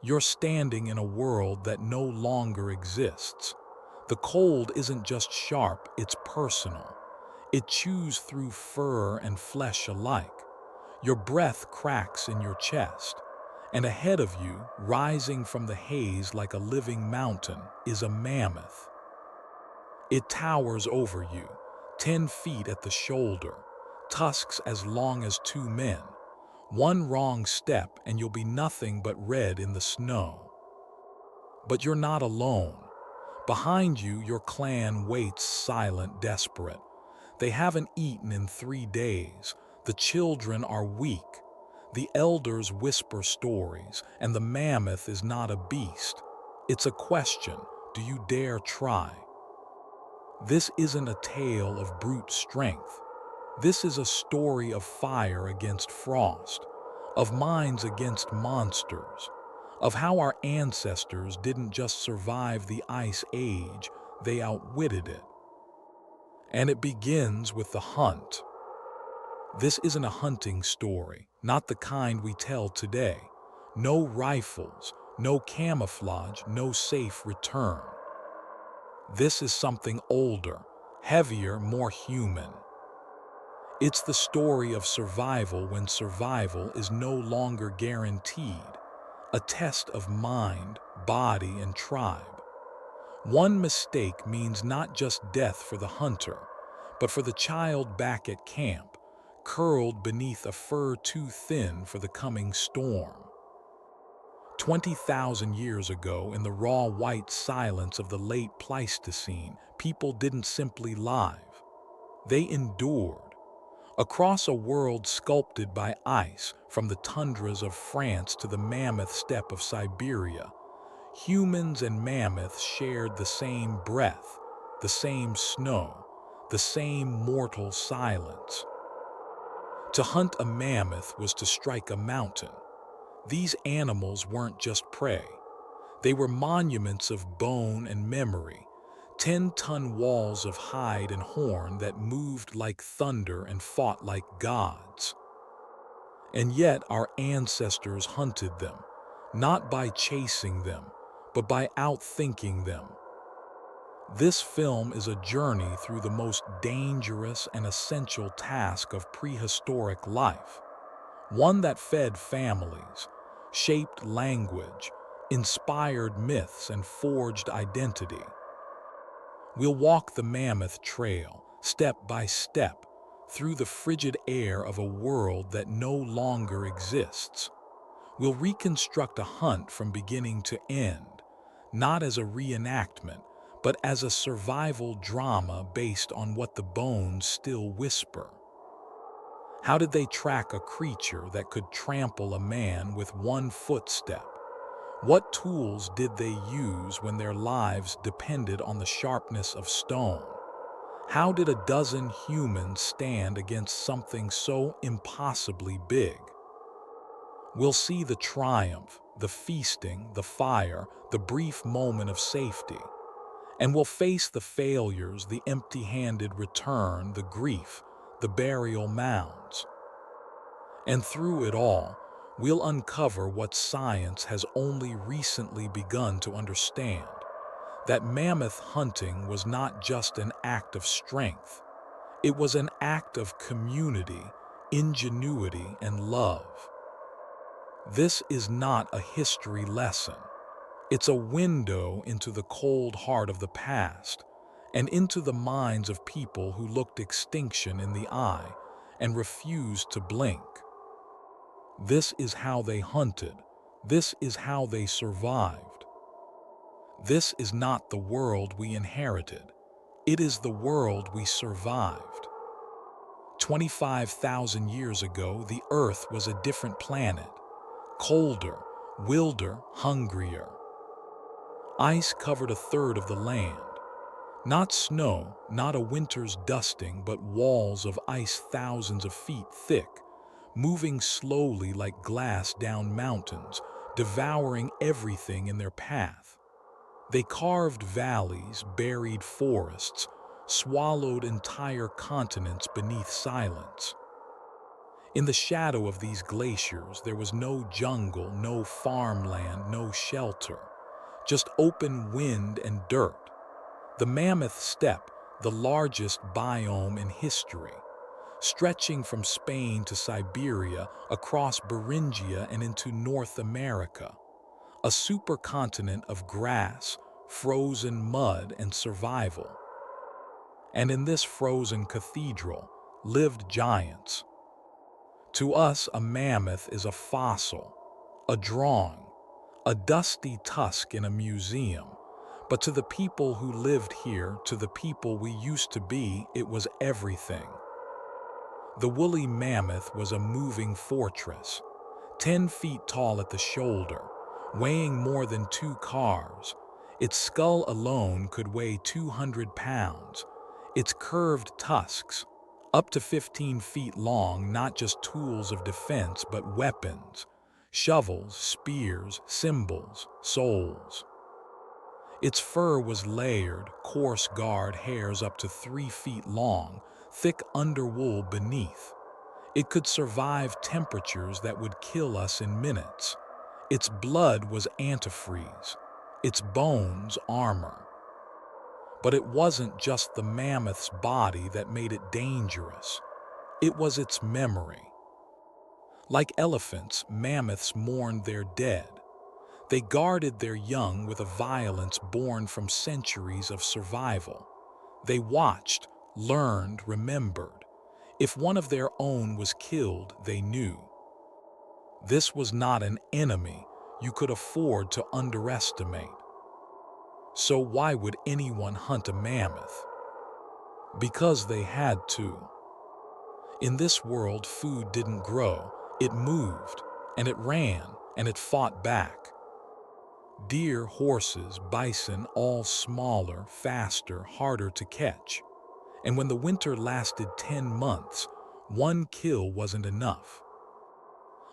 You're standing in a world that no longer exists. The cold isn't just sharp, it's personal. It chews through fur and flesh alike. Your breath cracks in your chest. And ahead of you, rising from the haze like a living mountain, is a mammoth. It towers over you, 10 feet at the shoulder, tusks as long as 2 men. One wrong step and you'll be nothing but red in the snow. But you're not alone. Behind you, your clan waits silent, desperate. They haven't eaten in 3 days. The children are weak. The elders whisper stories, and the mammoth is not a beast. It's a question. Do you dare try? This isn't a tale of brute strength. This is a story of fire against frost, of minds against monsters, of how our ancestors didn't just survive the Ice Age, they outwitted it. And it begins with the hunt. This isn't a hunting story, not the kind we tell today. No rifles, no camouflage, no safe return. This is something older, heavier, more human. It's the story of survival when survival is no longer guaranteed, a test of mind, body, and tribe. One mistake means not just death for the hunter, but for the child back at camp, curled beneath a fur too thin for the coming storm. 20,000 years ago, in the raw white silence of the late Pleistocene, people didn't simply live. They endured. Across a world sculpted by ice, from the tundras of France to the mammoth steppe of Siberia, humans and mammoths shared the same breath, the same snow, the same mortal silence. To hunt a mammoth was to strike a mountain. These animals weren't just prey. They were monuments of bone and memory, 10-ton walls of hide and horn that moved like thunder and fought like gods. And yet our ancestors hunted them, not by chasing them, but by outthinking them. This film is a journey through the most dangerous and essential task of prehistoric life, one that fed families, shaped language, inspired myths, and forged identity. We'll walk the Mammoth Trail, step by step, through the frigid air of a world that no longer exists. We'll reconstruct a hunt from beginning to end, not as a reenactment, but as a survival drama based on what the bones still whisper. How did they track a creature that could trample a man with one footstep? What tools did they use when their lives depended on the sharpness of stone? How did a dozen humans stand against something so impossibly big? We'll see the triumph, the feasting, the fire, the brief moment of safety. And we'll face the failures, the empty-handed return, the grief, the burial mounds. And through it all, we'll uncover what science has only recently begun to understand. That mammoth hunting was not just an act of strength. It was an act of community, ingenuity, and love. This is not a history lesson. It's a window into the cold heart of the past and into the minds of people who looked extinction in the eye and refused to blink. This is how they hunted. This is how they survived. This is not the world we inherited. It is the world we survived. 25,000 years ago, the Earth was a different planet. Colder, wilder, hungrier. Ice covered a third of the land. Not snow, not a winter's dusting, but walls of ice thousands of feet thick, moving slowly like glass down mountains, devouring everything in their path. They carved valleys, buried forests, swallowed entire continents beneath silence. In the shadow of these glaciers, there was no jungle, no farmland, no shelter, just open wind and dirt. The Mammoth Steppe, the largest biome in history, stretching from Spain to Siberia, across Beringia and into North America, a supercontinent of grass, frozen mud, and survival. And in this frozen cathedral lived giants. To us, a mammoth is a fossil, a drawing, a dusty tusk in a museum. But to the people who lived here, to the people we used to be, it was everything. The woolly mammoth was a moving fortress, 10 feet tall at the shoulder, weighing more than 2 cars. Its skull alone could weigh 200 pounds. Its curved tusks, up to 15 feet long, not just tools of defense, but weapons, shovels, spears, cymbals, swords. Its fur was layered, coarse guard hairs up to 3 feet long, thick underwool beneath. It could survive temperatures that would kill us in minutes. Its blood was antifreeze, its bones armor. But it wasn't just the mammoth's body that made it dangerous. It was its memory. Like elephants, mammoths mourned their dead. They guarded their young with a violence born from centuries of survival. They watched, learned, remembered. If one of their own was killed, they knew. This was not an enemy you could afford to underestimate. So why would anyone hunt a mammoth? Because they had to. In this world, food didn't grow, it moved, and it ran, and it fought back. Deer, horses, bison, all smaller, faster, harder to catch. And when the winter lasted 10 months, one kill wasn't enough.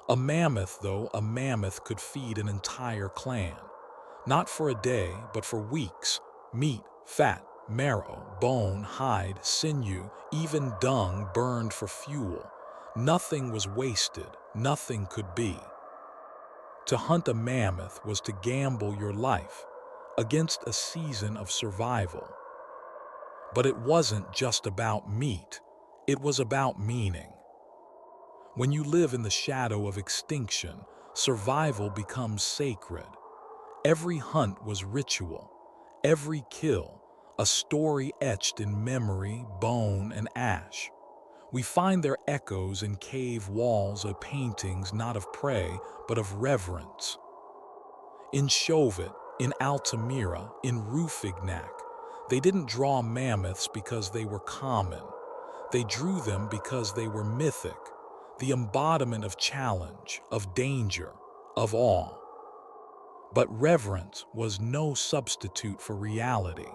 A mammoth, though, a mammoth could feed an entire clan. Not for a day, but for weeks. Meat, fat, marrow, bone, hide, sinew, even dung burned for fuel. Nothing was wasted, nothing could be. To hunt a mammoth was to gamble your life against a season of survival. But it wasn't just about meat, it was about meaning. When you live in the shadow of extinction, survival becomes sacred. Every hunt was ritual, every kill, a story etched in memory, bone, and ash. We find their echoes in cave walls of paintings not of prey, but of reverence. In Chauvet, in Altamira, in Rouffignac, they didn't draw mammoths because they were common. They drew them because they were mythic, the embodiment of challenge, of danger, of awe. But reverence was no substitute for reality.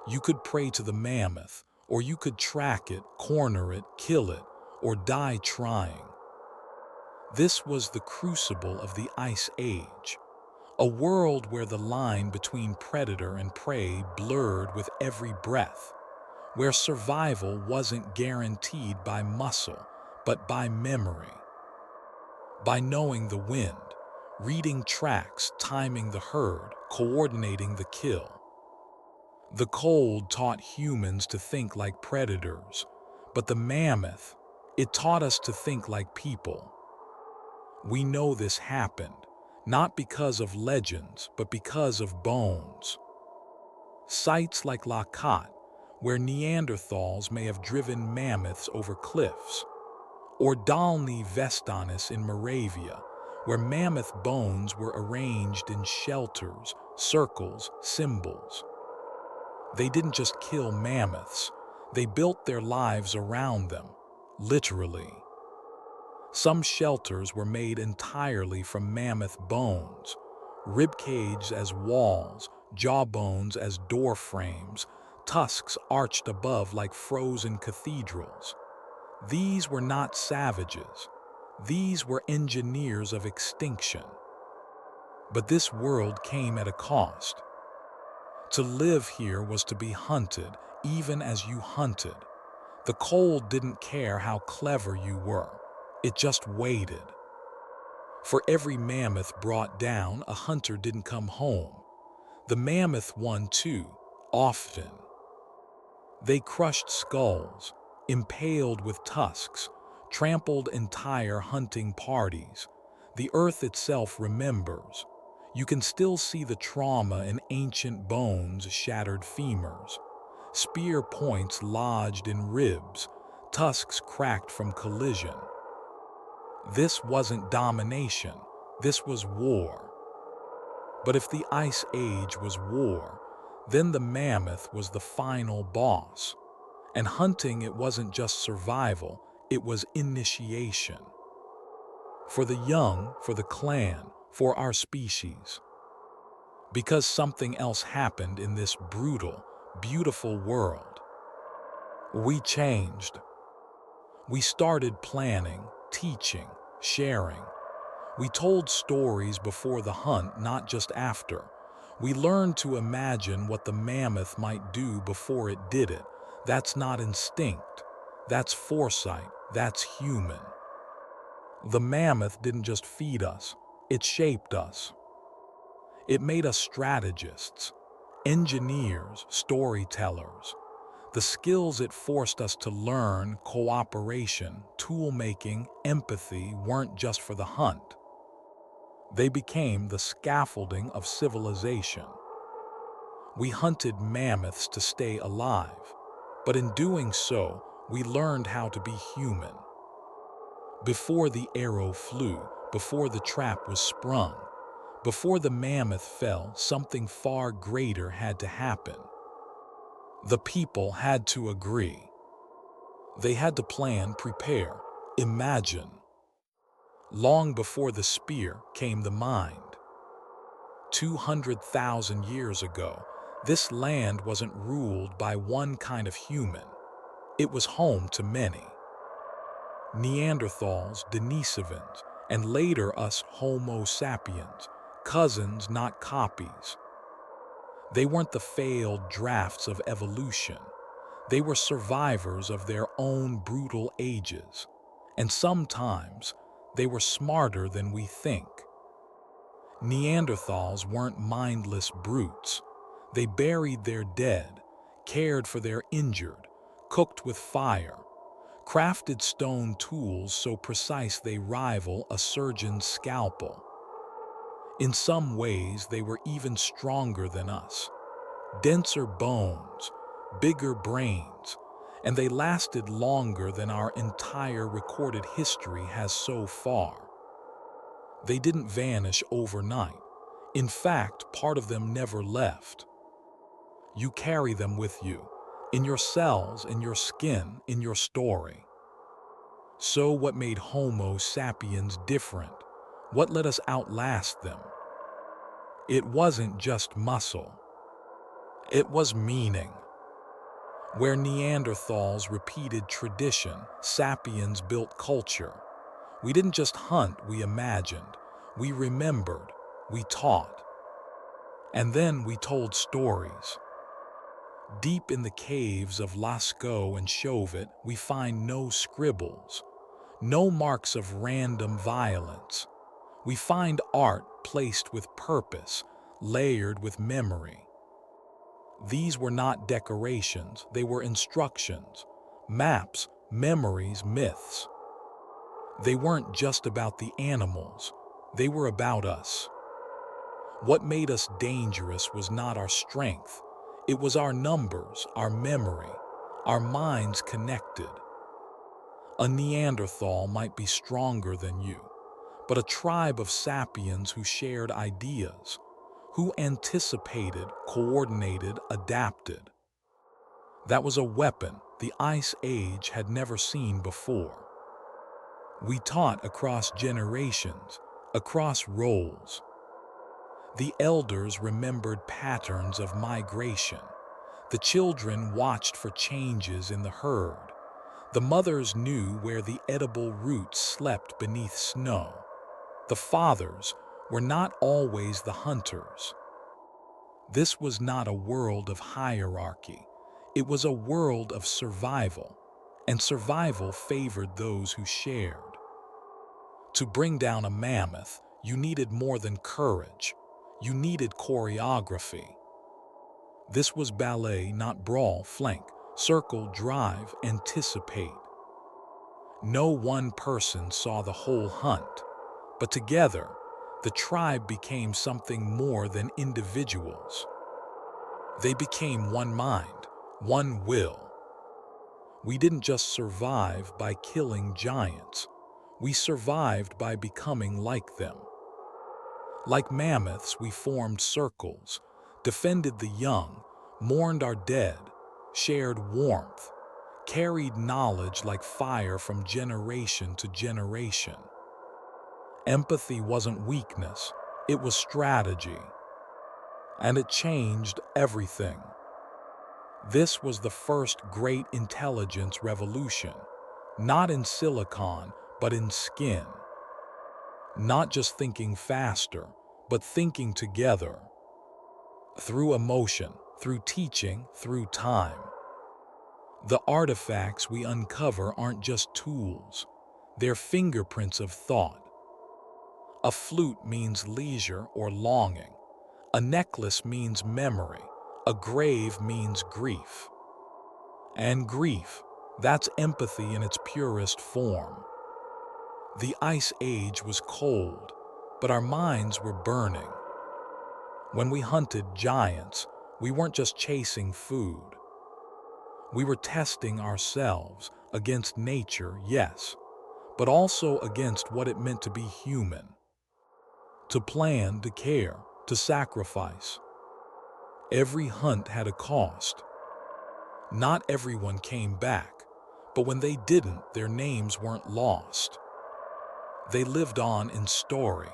You could pray to the mammoth, or you could track it, corner it, kill it, or die trying. This was the crucible of the Ice Age, a world where the line between predator and prey blurred with every breath, where survival wasn't guaranteed by muscle, but by memory. By knowing the wind, reading tracks, timing the herd, coordinating the kill. The cold taught humans to think like predators, but the mammoth, it taught us to think like people. We know this happened, not because of legends, but because of bones. Sites like La Cotte, where Neanderthals may have driven mammoths over cliffs, or Dolny Vestanis in Moravia, where mammoth bones were arranged in shelters, circles, symbols. They didn't just kill mammoths, they built their lives around them, literally. Some shelters were made entirely from mammoth bones, ribcage as walls, jawbones as door frames, tusks arched above like frozen cathedrals. These were not savages. These were engineers of extinction. But this world came at a cost. To live here was to be hunted, even as you hunted. The cold didn't care how clever you were. It just waited. For every mammoth brought down, a hunter didn't come home. The mammoth won too, often. They crushed skulls, impaled with tusks, trampled entire hunting parties. The earth itself remembers. You can still see the trauma in ancient bones, shattered femurs, spear points lodged in ribs, tusks cracked from collision. This wasn't domination, this was war. But if the Ice Age was war, then the mammoth was the final boss. And hunting, it wasn't just survival, it was initiation. For the young, for the clan, for our species. Because something else happened in this brutal, beautiful world. We changed. We started planning, teaching, sharing. We told stories before the hunt, not just after. We learned to imagine what the mammoth might do before it did it. That's not instinct. That's foresight. That's human. The mammoth didn't just feed us. It shaped us. It made us strategists, engineers, storytellers. The skills it forced us to learn, cooperation, tool-making, empathy, weren't just for the hunt. They became the scaffolding of civilization. We hunted mammoths to stay alive, but in doing so, we learned how to be human. Before the arrow flew, before the trap was sprung, before the mammoth fell, something far greater had to happen. The people had to agree. They had to plan, prepare, imagine. Long before the spear came the mind. 200,000 years ago, this land wasn't ruled by one kind of human. It was home to many. Neanderthals, Denisovans, and later us Homo sapiens, cousins, not copies. They weren't the failed drafts of evolution. They were survivors of their own brutal ages. And sometimes, they were smarter than we think. Neanderthals weren't mindless brutes. They buried their dead, cared for their injured, cooked with fire, crafted stone tools so precise they rival a surgeon's scalpel. In some ways, they were even stronger than us. Denser bones, bigger brains, and they lasted longer than our entire recorded history has so far. They didn't vanish overnight. In fact, part of them never left. You carry them with you, in your cells, in your skin, in your story. So what made Homo sapiens different? What let us outlast them? It wasn't just muscle. It was meaning. Where Neanderthals repeated tradition, sapiens built culture. We didn't just hunt, we imagined. We remembered. We taught. And then we told stories. Deep in the caves of Lascaux and Chauvet, we find no scribbles, no marks of random violence. We find art placed with purpose, layered with memory. These were not decorations, they were instructions, maps, memories, myths. They weren't just about the animals, they were about us. What made us dangerous was not our strength. It was our numbers, our memory, our minds connected. A Neanderthal might be stronger than you, but a tribe of sapiens who shared ideas, who anticipated, coordinated, adapted. That was a weapon the Ice Age had never seen before. We taught across generations, across roles. The elders remembered patterns of migration. The children watched for changes in the herd. The mothers knew where the edible roots slept beneath snow. The fathers were not always the hunters. This was not a world of hierarchy. It was a world of survival, and survival favored those who shared. To bring down a mammoth, you needed more than courage. You needed choreography. This was ballet, not brawl, flank, circle, drive, anticipate. No one person saw the whole hunt, but together, the tribe became something more than individuals. They became one mind, one will. We didn't just survive by killing giants. We survived by becoming like them. Like mammoths, we formed circles, defended the young, mourned our dead, shared warmth, carried knowledge like fire from generation to generation. Empathy wasn't weakness, it was strategy. And it changed everything. This was the first great intelligence revolution, not in silicon, but in skin. Not just thinking faster, but thinking together. Through emotion, through teaching, through time. The artifacts we uncover aren't just tools, they're fingerprints of thought. A flute means leisure or longing. A necklace means memory. A grave means grief. And grief, that's empathy in its purest form. The Ice Age was cold, but our minds were burning. When we hunted giants, we weren't just chasing food. We were testing ourselves against nature, yes, but also against what it meant to be human. To plan, to care, to sacrifice. Every hunt had a cost. Not everyone came back, but when they didn't, their names weren't lost. They lived on in story,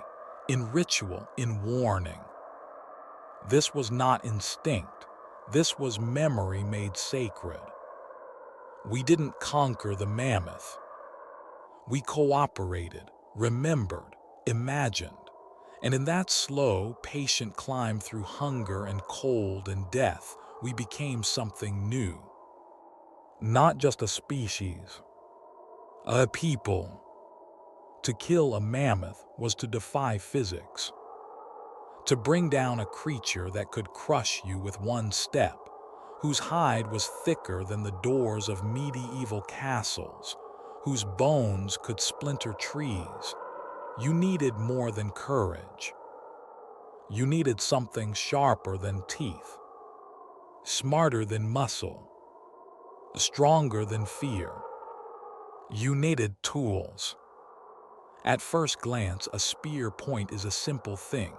in ritual, in warning. This was not instinct. This was memory made sacred. We didn't conquer the mammoth. We cooperated, remembered, imagined. And in that slow, patient climb through hunger and cold and death, we became something new. Not just a species, a people. To kill a mammoth was to defy physics. To bring down a creature that could crush you with one step, whose hide was thicker than the doors of medieval castles, whose bones could splinter trees. You needed more than courage. You needed something sharper than teeth, smarter than muscle, stronger than fear. You needed tools. At first glance, a spear point is a simple thing.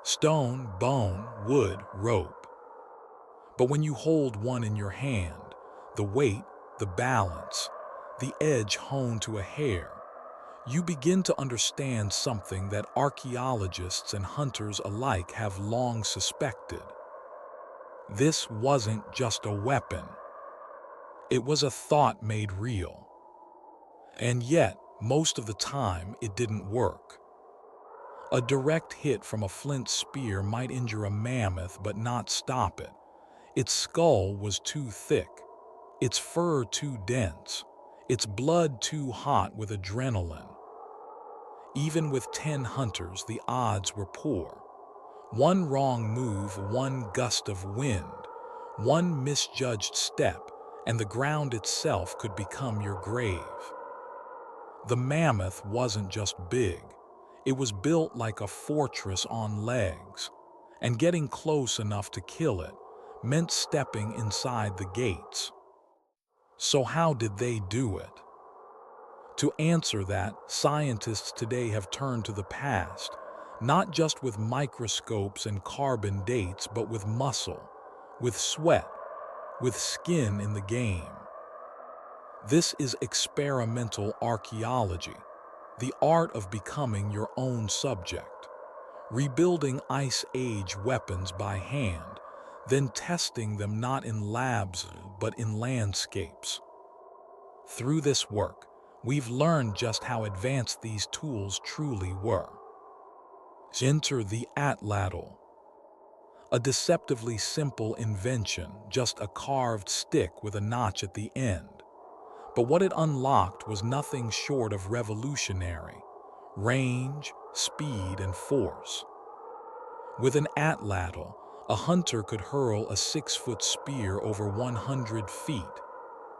Stone, bone, wood, rope. But when you hold one in your hand, the weight, the balance, the edge honed to a hair, you begin to understand something that archaeologists and hunters alike have long suspected. This wasn't just a weapon. It was a thought made real. And yet, most of the time, it didn't work. A direct hit from a flint spear might injure a mammoth but not stop it. Its skull was too thick, its fur too dense, its blood too hot with adrenaline. Even with 10 hunters, the odds were poor. One wrong move, one gust of wind, one misjudged step, and the ground itself could become your grave. The mammoth wasn't just big. It was built like a fortress on legs, and getting close enough to kill it meant stepping inside the gates. So how did they do it? To answer that, scientists today have turned to the past, not just with microscopes and carbon dates, but with muscle, with sweat, with skin in the game. This is experimental archaeology, the art of becoming your own subject, rebuilding Ice Age weapons by hand, then testing them not in labs but in landscapes. Through this work, we've learned just how advanced these tools truly were. Enter the atlatl, a deceptively simple invention, just a carved stick with a notch at the end. But what it unlocked was nothing short of revolutionary. range, speed, and force. With an atlatl, a hunter could hurl a 6-foot spear over 100 feet,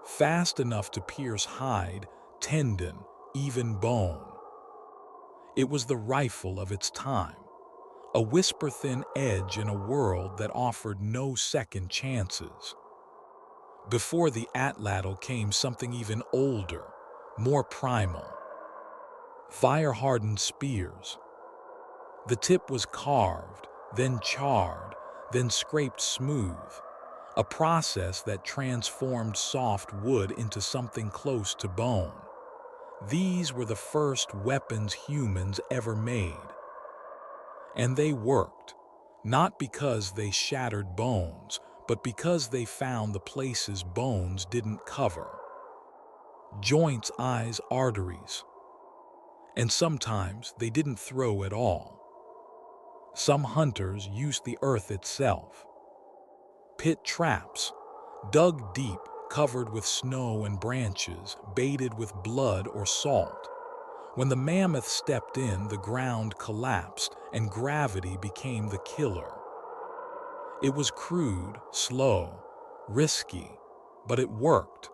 fast enough to pierce hide, tendon, even bone. It was the rifle of its time, a whisper-thin edge in a world that offered no second chances. Before the atlatl came something even older, more primal. Fire-hardened spears. The tip was carved, then charred, then scraped smooth, a process that transformed soft wood into something close to bone. These were the first weapons humans ever made. And they worked, not because they shattered bones, but because they found the places bones didn't cover. Joints, eyes, arteries. And sometimes they didn't throw at all. Some hunters used the earth itself. Pit traps, dug deep, covered with snow and branches, baited with blood or salt. When the mammoth stepped in, the ground collapsed and gravity became the killer. It was crude, slow, risky, but it worked.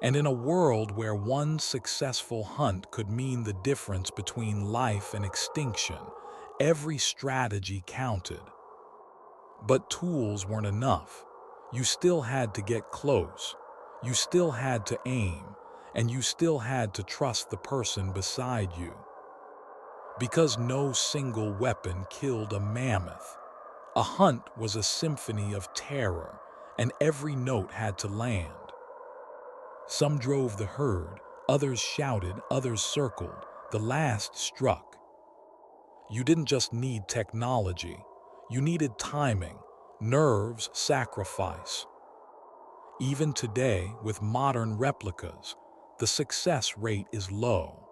And in a world where one successful hunt could mean the difference between life and extinction, every strategy counted. But tools weren't enough. You still had to get close. You still had to aim, and you still had to trust the person beside you. Because no single weapon killed a mammoth. A hunt was a symphony of terror, and every note had to land. Some drove the herd, others shouted, others circled, the last struck. You didn't just need technology, you needed timing, nerves, sacrifice. Even today, with modern replicas, the success rate is low.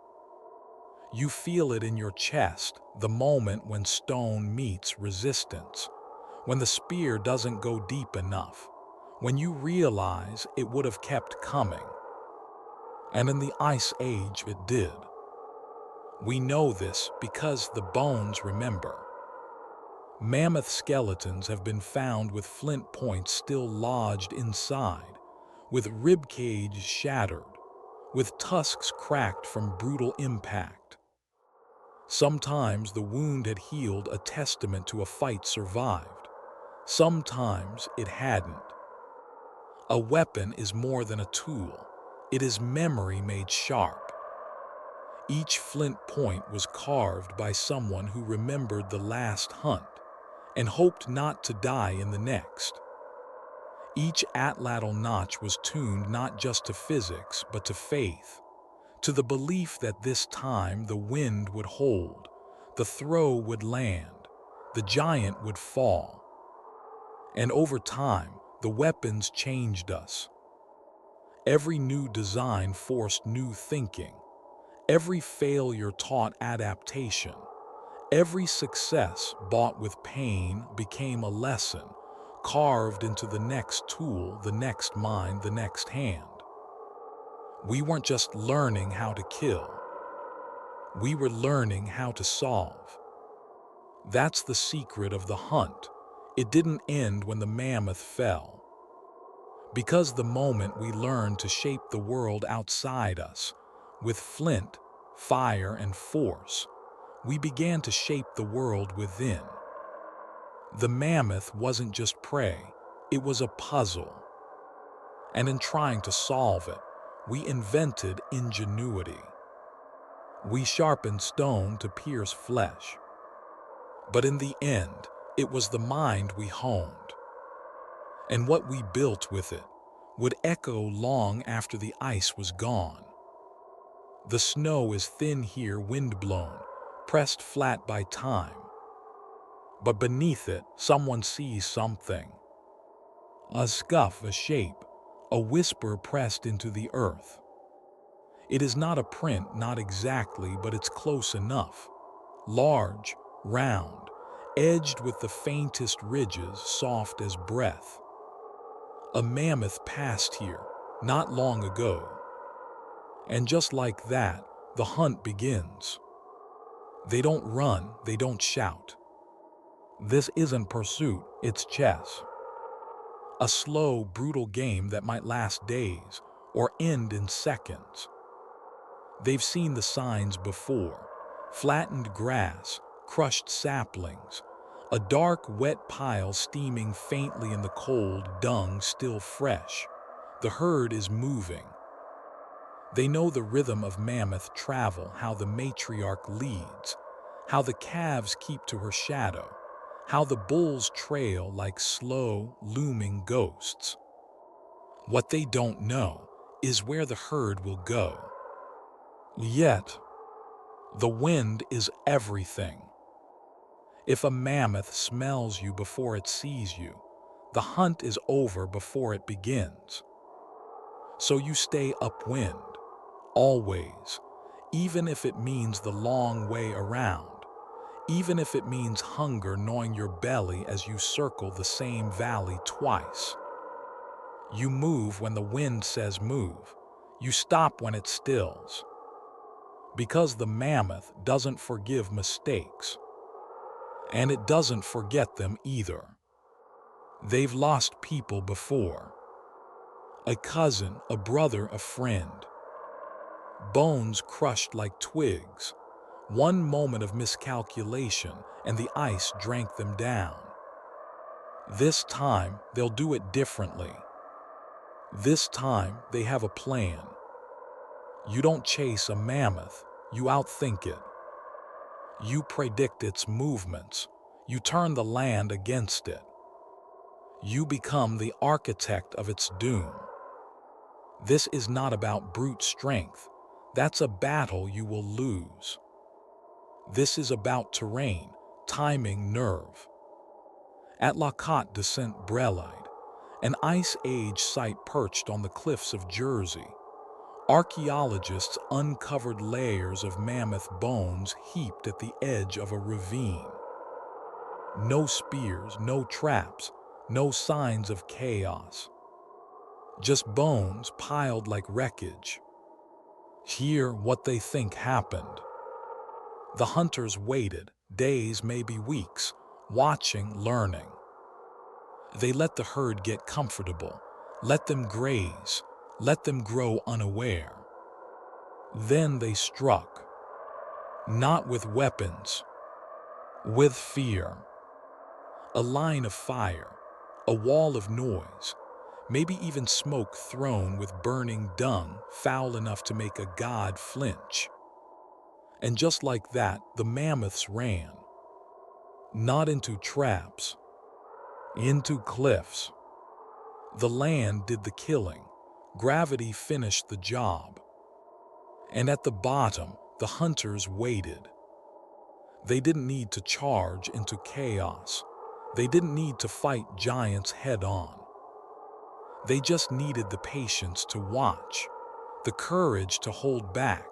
You feel it in your chest the moment when stone meets resistance, when the spear doesn't go deep enough, when you realize it would have kept coming. And in the Ice Age it did. We know this because the bones remember. Mammoth skeletons have been found with flint points still lodged inside, with ribcage shattered, with tusks cracked from brutal impact. Sometimes the wound had healed, a testament to a fight survived. Sometimes it hadn't. A weapon is more than a tool. It is memory made sharp. Each flint point was carved by someone who remembered the last hunt and hoped not to die in the next. Each atlatl notch was tuned not just to physics, but to faith, to the belief that this time the wind would hold, the throw would land, the giant would fall. And over time, the weapons changed us. Every new design forced new thinking. Every failure taught adaptation. Every success bought with pain became a lesson, carved into the next tool, the next mind, the next hand. We weren't just learning how to kill. We were learning how to solve. That's the secret of the hunt. It didn't end when the mammoth fell. Because the moment we learned to shape the world outside us, with flint, fire, and force, we began to shape the world within. The mammoth wasn't just prey, it was a puzzle. And in trying to solve it, we invented ingenuity. We sharpened stone to pierce flesh. But in the end, it was the mind we honed. And what we built with it would echo long after the ice was gone. The snow is thin here, wind-blown, pressed flat by time. But beneath it, someone sees something. A scuff, a shape, a whisper pressed into the earth. It is not a print, not exactly, but it's close enough. Large, round, edged with the faintest ridges, soft as breath. A mammoth passed here, not long ago. And just like that, the hunt begins. They don't run, they don't shout. This isn't pursuit, it's chess. A slow, brutal game that might last days or end in seconds. They've seen the signs before: flattened grass, crushed saplings, a dark, wet pile steaming faintly in the cold, dung still fresh. The herd is moving. They know the rhythm of mammoth travel, how the matriarch leads, how the calves keep to her shadow, how the bulls trail like slow, looming ghosts. What they don't know is where the herd will go. Yet, the wind is everything. If a mammoth smells you before it sees you, the hunt is over before it begins. So you stay upwind, always, even if it means the long way around, even if it means hunger gnawing your belly as you circle the same valley twice. You move when the wind says move. You stop when it stills. Because the mammoth doesn't forgive mistakes. And it doesn't forget them either. They've lost people before. A cousin, a brother, a friend. Bones crushed like twigs. One moment of miscalculation and the ice drank them down. This time, they'll do it differently. This time, they have a plan. You don't chase a mammoth, you outthink it. You predict its movements. You turn the land against it. You become the architect of its doom. This is not about brute strength. That's a battle you will lose. This is about terrain, timing, nerve. At La Côte de Saint-Brelide, an Ice Age site perched on the cliffs of Jersey, archaeologists uncovered layers of mammoth bones heaped at the edge of a ravine. No spears, no traps, no signs of chaos. Just bones piled like wreckage. Hear what they think happened. The hunters waited, days, maybe weeks, watching, learning. They let the herd get comfortable, let them graze, let them grow unaware. Then they struck. Not with weapons, with fear. A line of fire, a wall of noise, maybe even smoke thrown with burning dung foul enough to make a god flinch. And just like that, the mammoths ran. Not into traps, into cliffs. The land did the killing. Gravity finished the job. And at the bottom, the hunters waited. They didn't need to charge into chaos. They didn't need to fight giants head on. They just needed the patience to watch, the courage to hold back,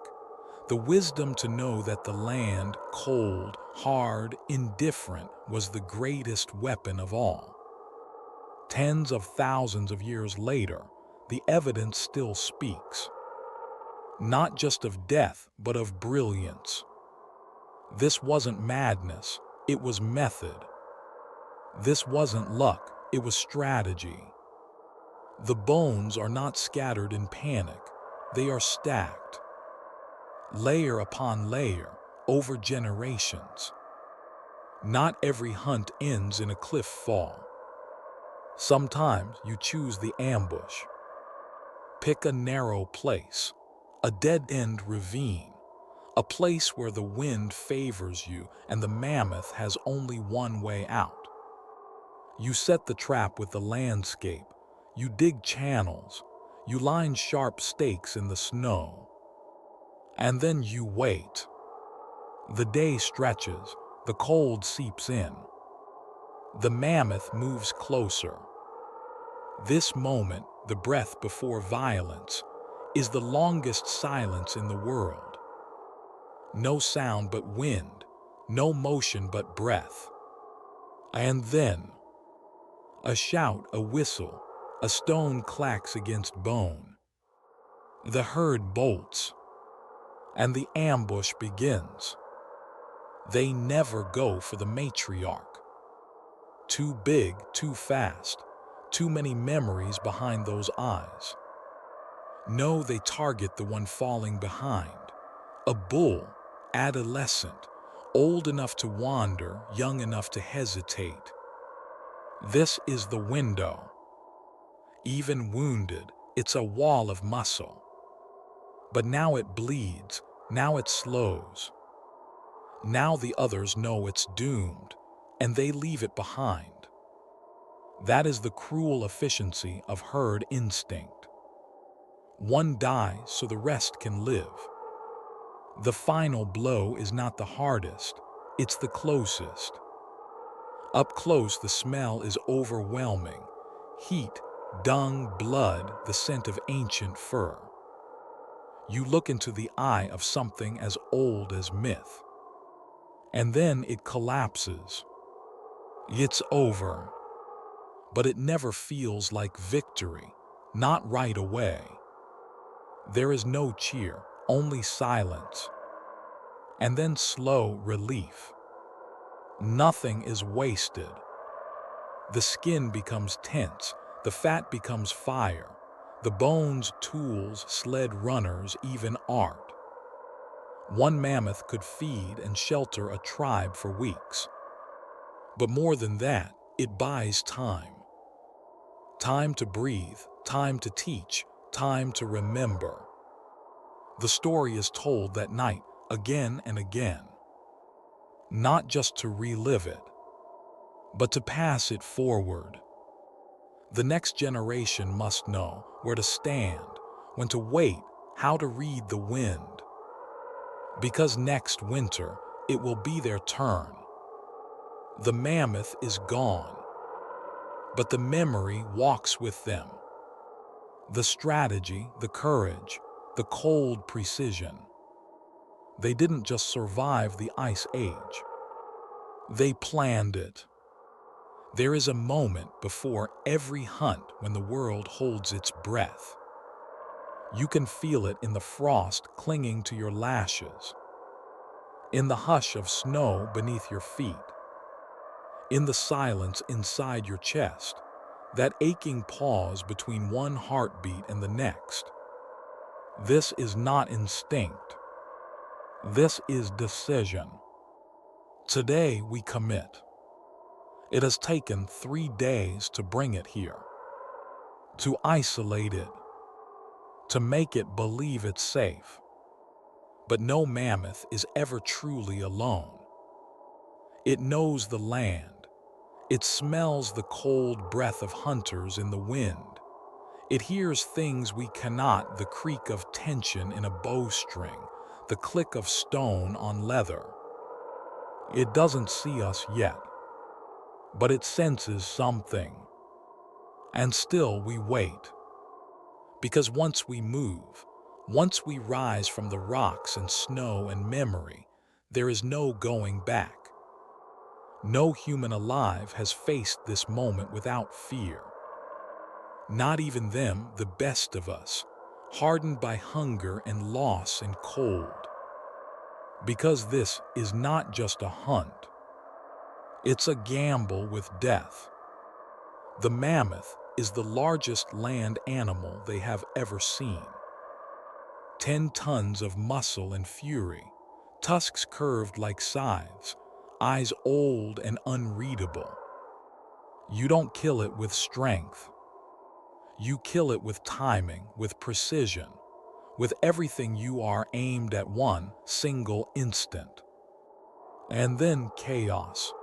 the wisdom to know that the land, cold, hard, indifferent, was the greatest weapon of all. Tens of thousands of years later, the evidence still speaks. Not just of death, but of brilliance. This wasn't madness, it was method. This wasn't luck, it was strategy. The bones are not scattered in panic, they are stacked. Layer upon layer, over generations. Not every hunt ends in a cliff fall. Sometimes you choose the ambush. Pick a narrow place, a dead-end ravine, a place where the wind favors you and the mammoth has only one way out. You set the trap with the landscape, you dig channels, you line sharp stakes in the snow. And then you wait. The day stretches, the cold seeps in. The mammoth moves closer. This moment, the breath before violence, is the longest silence in the world. No sound but wind, no motion but breath. And then, a shout, a whistle, a stone clacks against bone. The herd bolts, and the ambush begins. They never go for the matriarch. Too big, too fast, too many memories behind those eyes. No, they target the one falling behind. A bull, adolescent, old enough to wander, young enough to hesitate. This is the window. Even wounded, it's a wall of muscle. But now it bleeds, now it slows. Now the others know it's doomed, and they leave it behind. That is the cruel efficiency of herd instinct. One dies so the rest can live. The final blow is not the hardest, it's the closest. Up close, the smell is overwhelming. Heat, dung, blood, the scent of ancient fur. You look into the eye of something as old as myth. And then it collapses. It's over. But it never feels like victory, not right away. There is no cheer, only silence. And then slow relief. Nothing is wasted. The skin becomes tense, the fat becomes fire, the bones tools, sled runners, even art. One mammoth could feed and shelter a tribe for weeks. But more than that, it buys time. Time to breathe, time to teach, time to remember. The story is told that night, again and again. Not just to relive it, but to pass it forward. The next generation must know where to stand, when to wait, how to read the wind. Because next winter, it will be their turn. The mammoth is gone, but the memory walks with them. The strategy, the courage, the cold precision. They didn't just survive the Ice Age. They planned it. There is a moment before every hunt when the world holds its breath. You can feel it in the frost clinging to your lashes, in the hush of snow beneath your feet, in the silence inside your chest, that aching pause between one heartbeat and the next. This is not instinct. This is decision. Today we commit. It has taken 3 days to bring it here, to isolate it, to make it believe it's safe. But no mammoth is ever truly alone. It knows the land. It smells the cold breath of hunters in the wind. It hears things we cannot, the creak of tension in a bowstring, the click of stone on leather. It doesn't see us yet, but it senses something. And still we wait. Because once we move, once we rise from the rocks and snow and memory, there is no going back. No human alive has faced this moment without fear. Not even them, the best of us, hardened by hunger and loss and cold. Because this is not just a hunt. It's a gamble with death. The mammoth is the largest land animal they have ever seen. 10 tons of muscle and fury, tusks curved like scythes, eyes old and unreadable. You don't kill it with strength. You kill it with timing, with precision, with everything you are aimed at one single instant. And then chaos.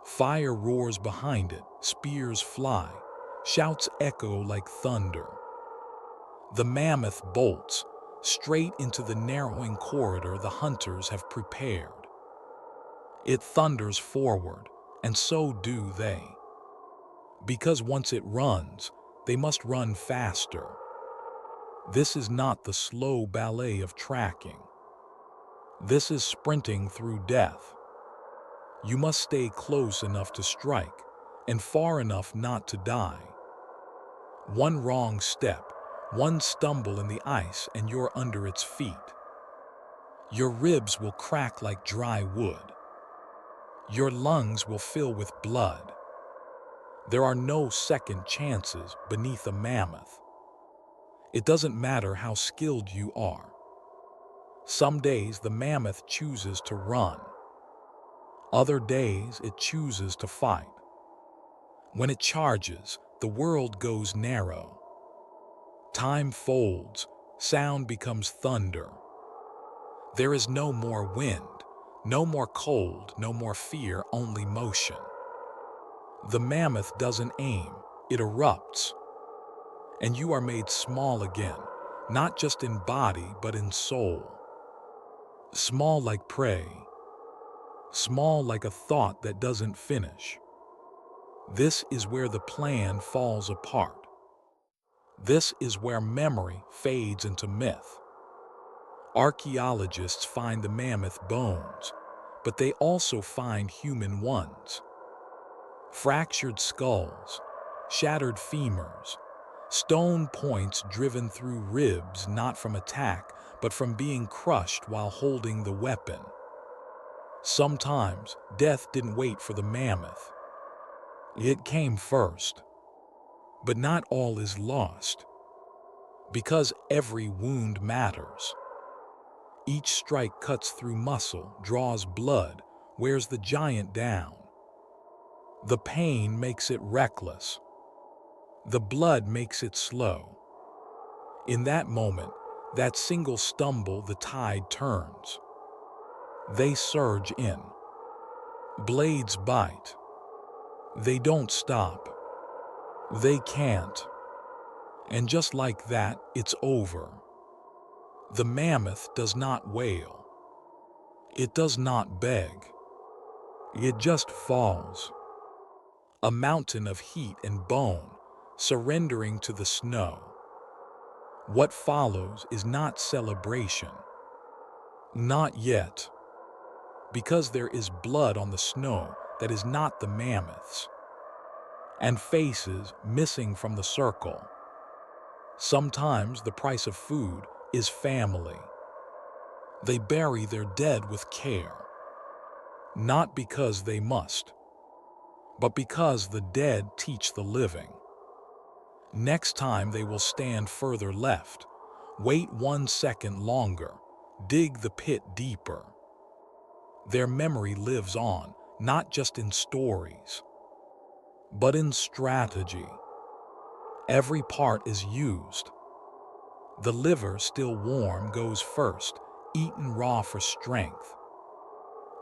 Fire roars behind it, spears fly, shouts echo like thunder. The mammoth bolts straight into the narrowing corridor the hunters have prepared. It thunders forward, and so do they. Because once it runs, they must run faster. This is not the slow ballet of tracking. This is sprinting through death. You must stay close enough to strike, and far enough not to die. One wrong step, one stumble in the ice, and you're under its feet. Your ribs will crack like dry wood. Your lungs will fill with blood. There are no second chances beneath a mammoth. It doesn't matter how skilled you are. Some days the mammoth chooses to run. Other days it chooses to fight. When it charges, the world goes narrow. Time folds, sound becomes thunder. There is no more wind, no more cold, no more fear, only motion. The mammoth doesn't aim, it erupts. And you are made small again, not just in body, but in soul. Small like prey, small like a thought that doesn't finish. This is where the plan falls apart. This is where memory fades into myth. Archaeologists find the mammoth bones, but they also find human ones. Fractured skulls, shattered femurs, stone points driven through ribs not from attack, but from being crushed while holding the weapon. Sometimes death didn't wait for the mammoth. It came first. But not all is lost, because every wound matters. Each strike cuts through muscle, draws blood, wears the giant down. The pain makes it reckless. The blood makes it slow. In that moment, that single stumble, the tide turns. They surge in. Blades bite. They don't stop. They can't. And just like that, it's over. The mammoth does not wail. It does not beg. It just falls. A mountain of heat and bone, surrendering to the snow. What follows is not celebration. Not yet. Because there is blood on the snow that is not the mammoth's. And faces missing from the circle. Sometimes the price of food is family. They bury their dead with care. Not because they must, but because the dead teach the living. Next time they will stand further left, wait 1 second longer, dig the pit deeper. Their memory lives on, not just in stories, but in strategy. Every part is used. The liver, still warm, goes first, eaten raw for strength.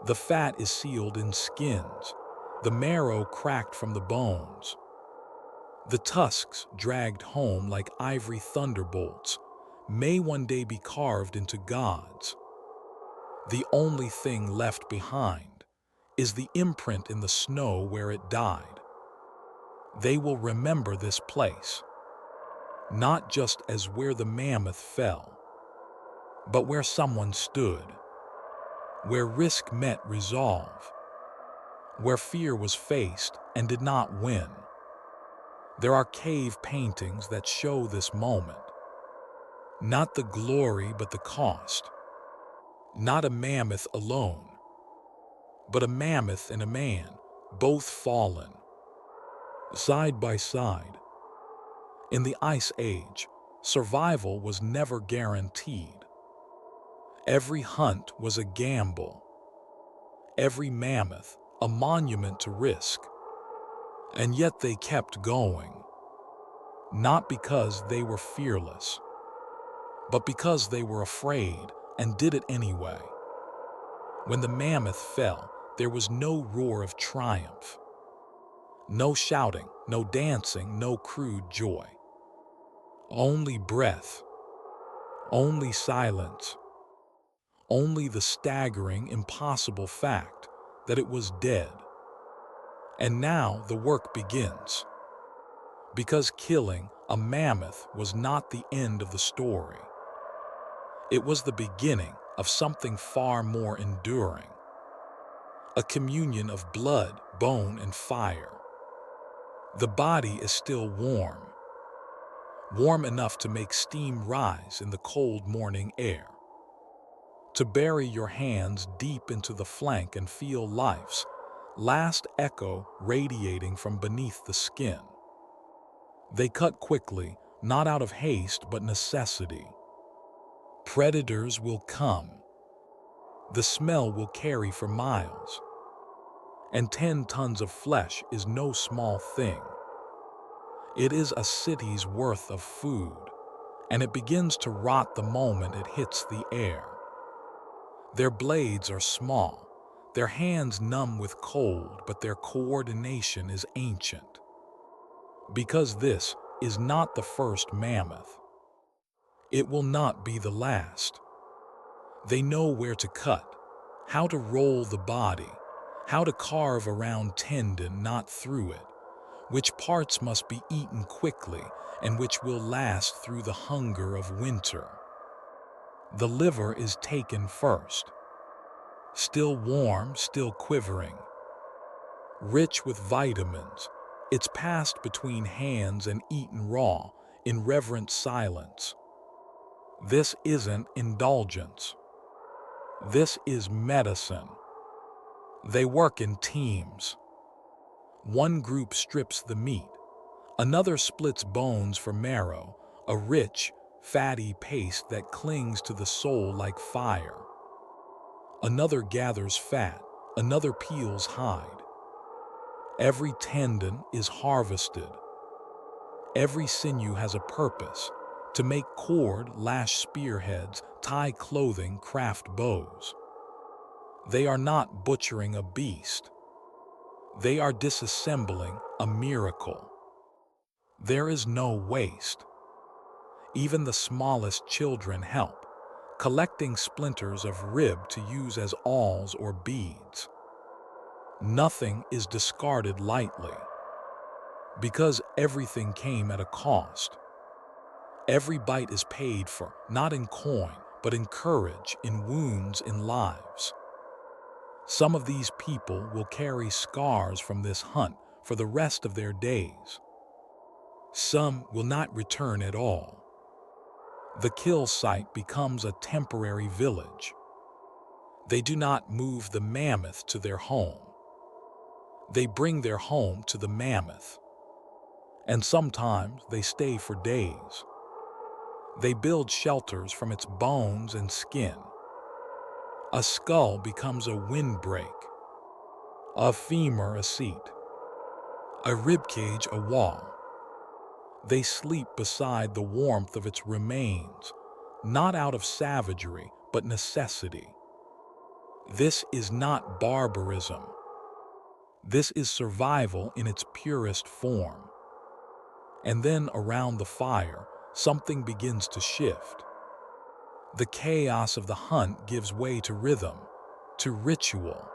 The fat is sealed in skins, the marrow cracked from the bones. The tusks dragged home like ivory thunderbolts may one day be carved into gods. The only thing left behind is the imprint in the snow where it died. They will remember this place, not just as where the mammoth fell, but where someone stood, where risk met resolve, where fear was faced and did not win. There are cave paintings that show this moment. Not the glory, but the cost. Not a mammoth alone, but a mammoth and a man, both fallen, side by side. In the Ice Age, survival was never guaranteed. Every hunt was a gamble. Every mammoth, a monument to risk. And yet they kept going. Not because they were fearless, but because they were afraid and did it anyway. When the mammoth fell, there was no roar of triumph. No shouting, no dancing, no crude joy. Only breath. Only silence. Only the staggering, impossible fact that it was dead. And now the work begins. Because killing a mammoth was not the end of the story. It was the beginning of something far more enduring. A communion of blood, bone, and fire. The body is still warm. Warm enough to make steam rise in the cold morning air. to bury your hands deep into the flank and feel life's last echo radiating from beneath the skin. They cut quickly, not out of haste but necessity. Predators will come. The smell will carry for miles. And 10 tons of flesh is no small thing. It is a city's worth of food, and it begins to rot the moment it hits the air. Their blades are small, their hands numb with cold, but their coordination is ancient. Because this is not the first mammoth, it will not be the last. They know where to cut, how to roll the body, how to carve around tendon, not through it, which parts must be eaten quickly and which will last through the hunger of winter. The liver is taken first, still warm, still quivering. Rich with vitamins, it's passed between hands and eaten raw in reverent silence. This isn't indulgence. This is medicine. They work in teams. One group strips the meat, another splits bones for marrow, a rich, fatty paste that clings to the soul like fire. Another gathers fat, another peels hide. Every tendon is harvested. Every sinew has a purpose: to make cord, lash spearheads, tie clothing, craft bows. They are not butchering a beast. They are disassembling a miracle. There is no waste. Even the smallest children help, collecting splinters of rib to use as awls or beads. Nothing is discarded lightly, because everything came at a cost. Every bite is paid for, not in coin, but in courage, in wounds, in lives. Some of these people will carry scars from this hunt for the rest of their days. Some will not return at all. The kill site becomes a temporary village. They do not move the mammoth to their home. They bring their home to the mammoth. And sometimes they stay for days. They build shelters from its bones and skin. A skull becomes a windbreak, a femur a seat, a ribcage a wall. They sleep beside the warmth of its remains, not out of savagery, but necessity. This is not barbarism. This is survival in its purest form. And then around the fire, something begins to shift. The chaos of the hunt gives way to rhythm, to ritual.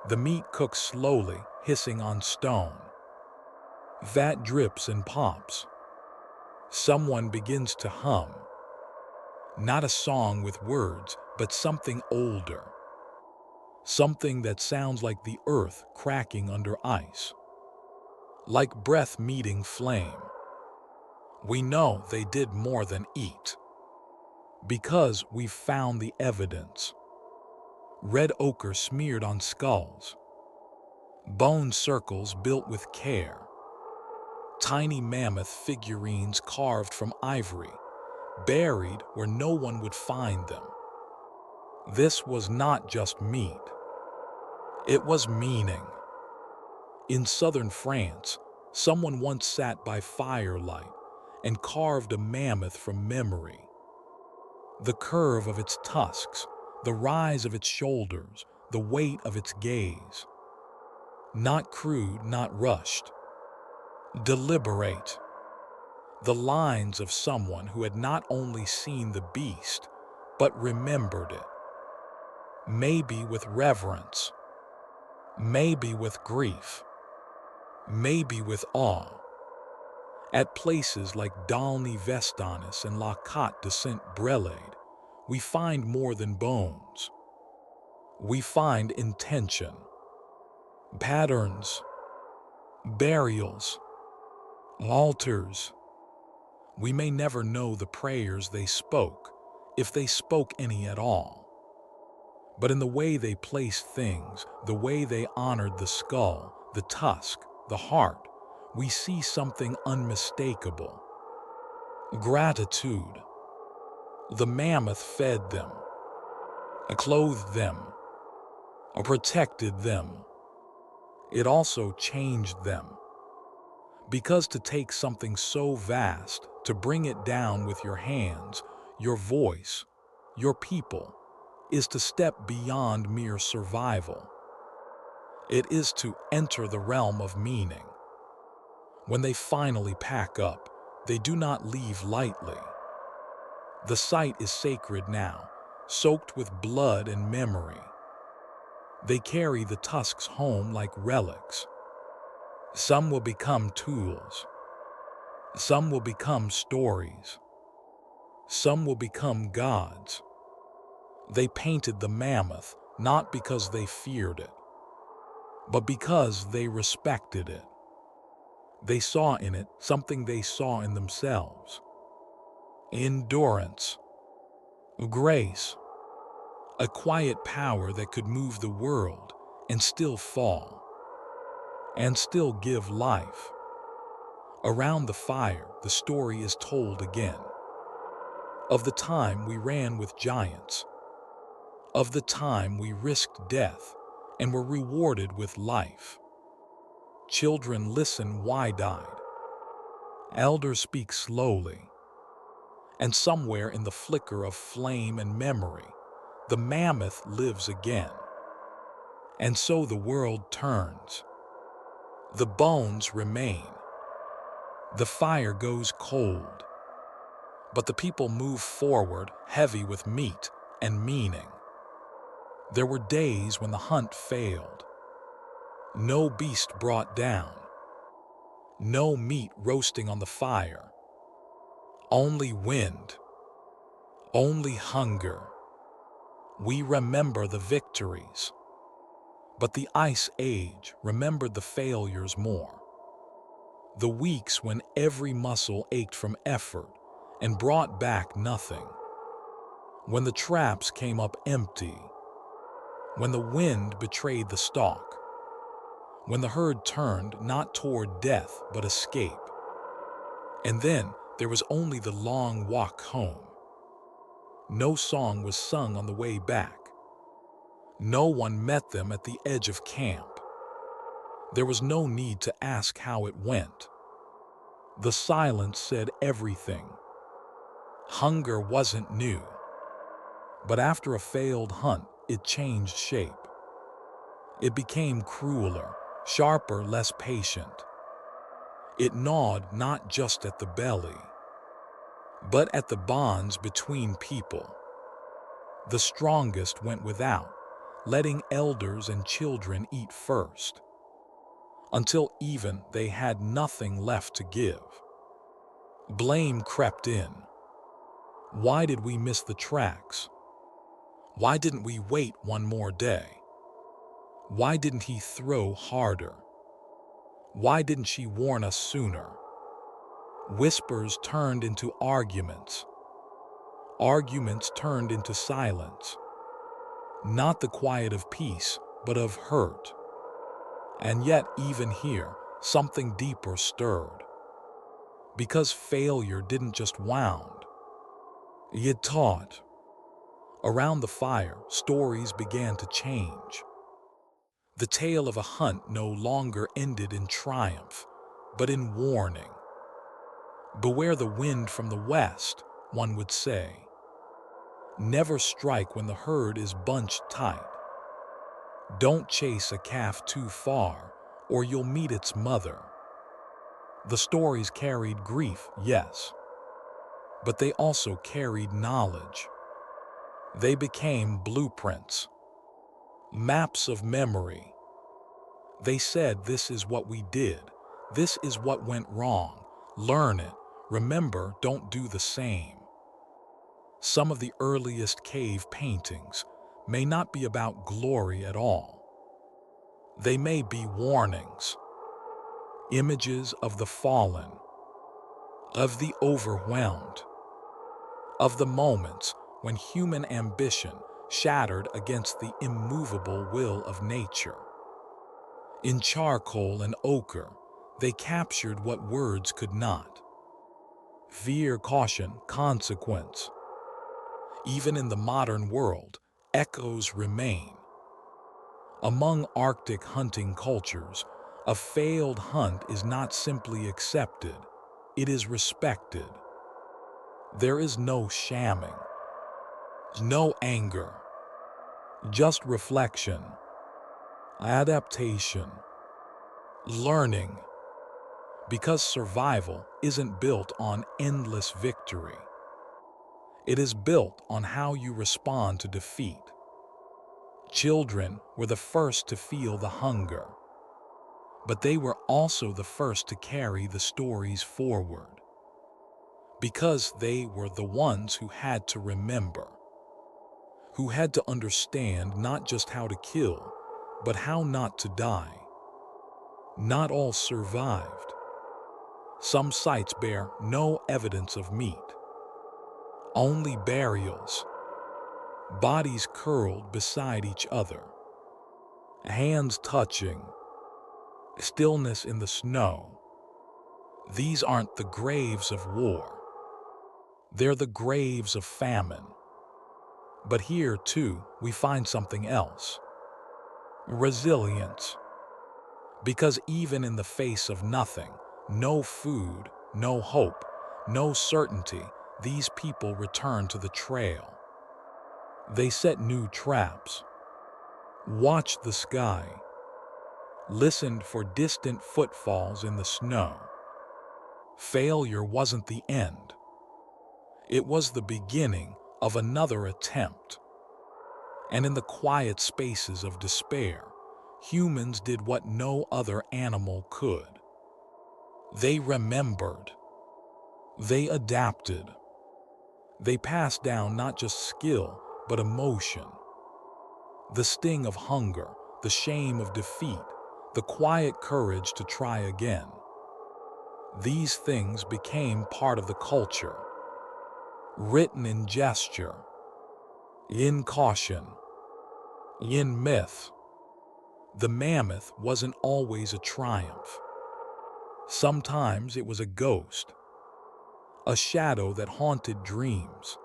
The meat cooks slowly, hissing on stone. Fat drips and pops. Someone begins to hum. Not a song with words, but something older. Something that sounds like the earth cracking under ice. Like breath meeting flame. We know they did more than eat, because we've found the evidence. Red ochre smeared on skulls. Bone circles built with care. Tiny mammoth figurines carved from ivory, buried where no one would find them. This was not just meat. It was meaning. In southern France, someone once sat by firelight and carved a mammoth from memory. The curve of its tusks, the rise of its shoulders, the weight of its gaze. Not crude, not rushed. Deliberate. The lines of someone who had not only seen the beast, but remembered it. Maybe with reverence. Maybe with grief. Maybe with awe. At places like Dalny-Vestanis and La Côte de Saint-Brelade, we find more than bones. We find intention, patterns, burials, altars. We may never know the prayers they spoke, if they spoke any at all. but in the way they placed things, the way they honored the skull, the tusk, the heart, we see something unmistakable. Gratitude. The mammoth fed them, clothed them, protected them. It also changed them. Because to take something so vast, to bring it down with your hands, your voice, your people, is to step beyond mere survival. It is to enter the realm of meaning. When they finally pack up, they do not leave lightly. The site is sacred now, soaked with blood and memory. They carry the tusks home like relics. Some will become tools. Some will become stories. Some will become gods. They painted the mammoth not because they feared it, but because they respected it. They saw in it something they saw in themselves. Endurance, grace, a quiet power that could move the world and still fall, and still give life. Around the fire, the story is told again. Of the time we ran with giants. Of the time we risked death and were rewarded with life. Children listen wide-eyed. Elders speak slowly. And somewhere in the flicker of flame and memory, the mammoth lives again. And so the world turns. The bones remain. The fire goes cold. But the people move forward, heavy with meat and meaning. There were days when the hunt failed. No beast brought down. No meat roasting on the fire. Only wind. Only hunger. We remember the victories. But the Ice Age remembered the failures more. The weeks when every muscle ached from effort and brought back nothing. When the traps came up empty. When the wind betrayed the stalk. When the herd turned not toward death but escape. And then there was only the long walk home. No song was sung on the way back. No one met them at the edge of camp. There was no need to ask how it went. The silence said everything. Hunger wasn't new. But after a failed hunt, it changed shape. It became crueler, sharper, less patient. It gnawed not just at the belly, but at the bonds between people. The strongest went without, letting elders and children eat first, until even they had nothing left to give. Blame crept in. Why did we miss the tracks? Why didn't we wait one more day? Why didn't he throw harder? Why didn't she warn us sooner? Whispers turned into arguments. Arguments turned into silence. Not the quiet of peace, but of hurt. And yet, even here, something deeper stirred. Because failure didn't just wound. It taught. Around the fire, stories began to change. The tale of a hunt no longer ended in triumph, but in warning. Beware the wind from the west, one would say. Never strike when the herd is bunched tight. Don't chase a calf too far, or you'll meet its mother. The stories carried grief, yes, but they also carried knowledge. They became blueprints, maps of memory. They said, this is what we did, this is what went wrong, learn it, remember, don't do the same. Some of the earliest cave paintings may not be about glory at all. They may be warnings, images of the fallen, of the overwhelmed, of the moments when human ambition shattered against the immovable will of nature. In charcoal and ochre, they captured what words could not. Fear, caution, consequence. Even in the modern world, echoes remain. Among Arctic hunting cultures, a failed hunt is not simply accepted, it is respected. There is no shamming, no anger, just reflection, adaptation, learning, because survival isn't built on endless victory. It is built on how you respond to defeat. Children were the first to feel the hunger, but they were also the first to carry the stories forward, because they were the ones who had to remember, who had to understand not just how to kill, but how not to die. Not all survived. Some sites bear no evidence of meat, only burials, bodies curled beside each other, hands touching, stillness in the snow. These aren't the graves of war. They're the graves of famine. But here, too, we find something else. Resilience. Because even in the face of nothing, no food, no hope, no certainty, these people return to the trail. They set new traps, watched the sky, listened for distant footfalls in the snow. Failure wasn't the end. It was the beginning of another attempt. And in the quiet spaces of despair, humans did what no other animal could. They remembered. They adapted. They passed down not just skill, but emotion. The sting of hunger, the shame of defeat, the quiet courage to try again. These things became part of the culture, written in gesture, in caution, in myth. The mammoth wasn't always a triumph. Sometimes it was a ghost, a shadow that haunted dreams,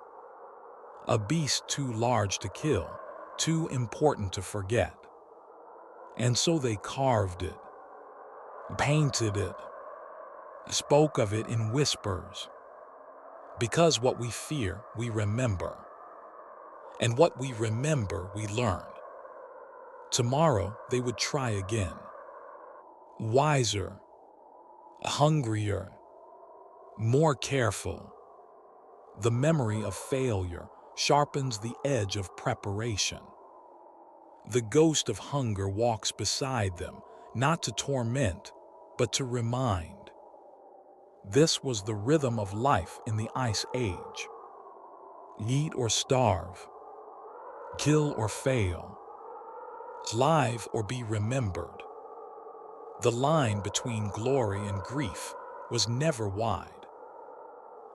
a beast too large to kill, too important to forget. And so they carved it, painted it, spoke of it in whispers. Because what we fear, we remember. And what we remember, we learn. Tomorrow, they would try again. Wiser, hungrier, more careful. The memory of failure sharpens the edge of preparation. The ghost of hunger walks beside them, not to torment, but to remind. This was the rhythm of life in the Ice Age. Eat or starve, kill or fail, live or be remembered. The line between glory and grief was never wide,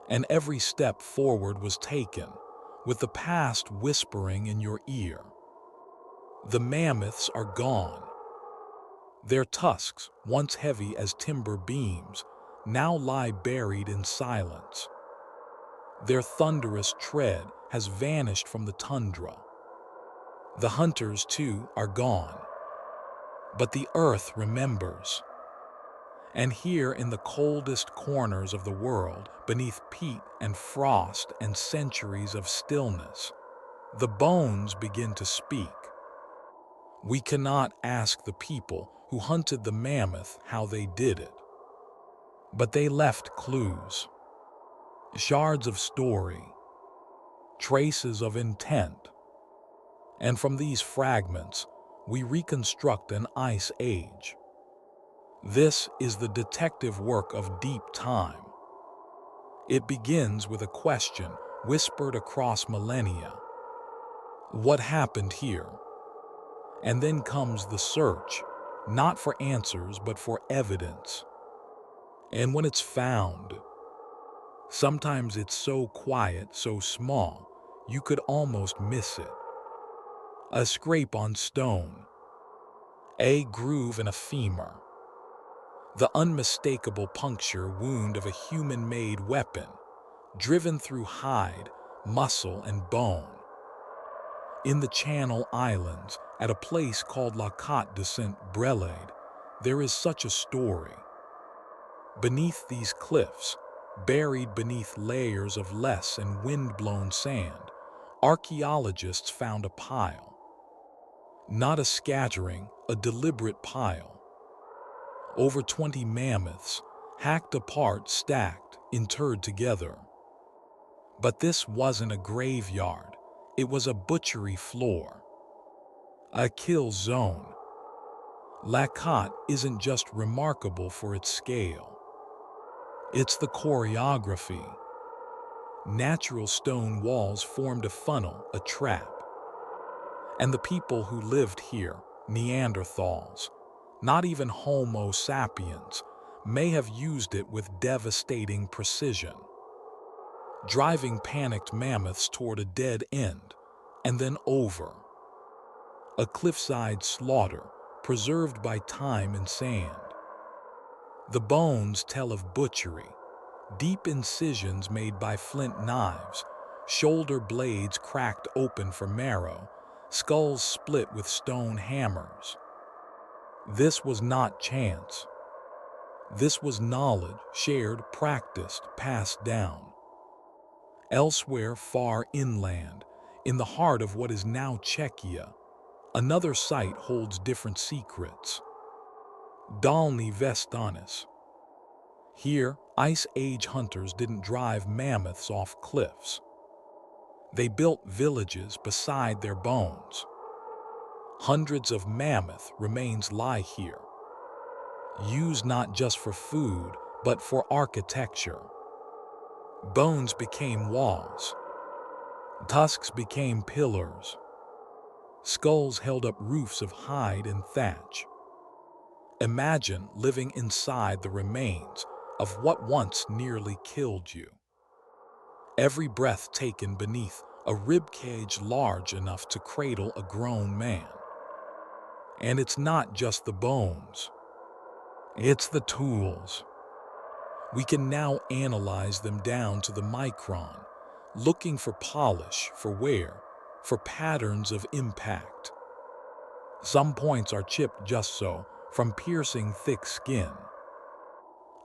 and every step forward was taken with the past whispering in your ear. The mammoths are gone. Their tusks, once heavy as timber beams, now lie buried in silence. Their thunderous tread has vanished from the tundra. The hunters, too, are gone. But the earth remembers. And here in the coldest corners of the world, beneath peat and frost and centuries of stillness, the bones begin to speak. We cannot ask the people who hunted the mammoth how they did it. But they left clues, shards of story, traces of intent. And from these fragments, we reconstruct an ice age. This is the detective work of deep time. It begins with a question whispered across millennia. What happened here? And then comes the search, not for answers, but for evidence. And when it's found, sometimes it's so quiet, so small, you could almost miss it. a scrape on stone, a groove in a femur, the unmistakable puncture wound of a human-made weapon, driven through hide, muscle, and bone. In the Channel Islands, at a place called La Côte de Saint-Brelade, there is such a story. Beneath these cliffs, buried beneath layers of less and wind-blown sand, archaeologists found a pile. Not a scattering, a deliberate pile. Over 20 mammoths, hacked apart, stacked, interred together. But this wasn't a graveyard, it was a butchery floor. A kill zone. La Côte isn't just remarkable for its scale. It's the choreography. Natural stone walls formed a funnel, a trap. And the people who lived here, Neanderthals, not even Homo sapiens, may have used it with devastating precision, driving panicked mammoths toward a dead end, and then over. A cliffside slaughter, preserved by time and sand. The bones tell of butchery, deep incisions made by flint knives, shoulder blades cracked open for marrow, skulls split with stone hammers. This was not chance. This was knowledge, shared, practiced, passed down. Elsewhere, far inland, in the heart of what is now Czechia, another site holds different secrets. Dolní Věstonice. Here, Ice Age hunters didn't drive mammoths off cliffs. They built villages beside their bones. Hundreds of mammoth remains lie here, used not just for food, but for architecture. Bones became walls. Tusks became pillars. Skulls held up roofs of hide and thatch. Imagine living inside the remains of what once nearly killed you. Every breath taken beneath a ribcage large enough to cradle a grown man. And it's not just the bones. It's the tools. We can now analyze them down to the micron, looking for polish, for wear, for patterns of impact. Some points are chipped just so, from piercing thick skin.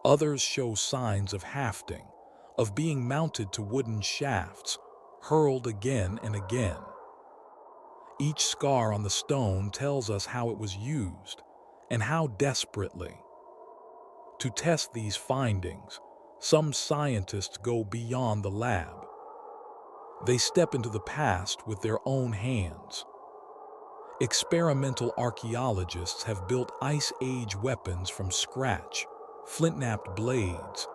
Others show signs of hafting, of being mounted to wooden shafts, hurled again and again. Each scar on the stone tells us how it was used, and how desperately. To test these findings, some scientists go beyond the lab. They step into the past with their own hands. Experimental archaeologists have built Ice Age weapons from scratch, flint-knapped blades,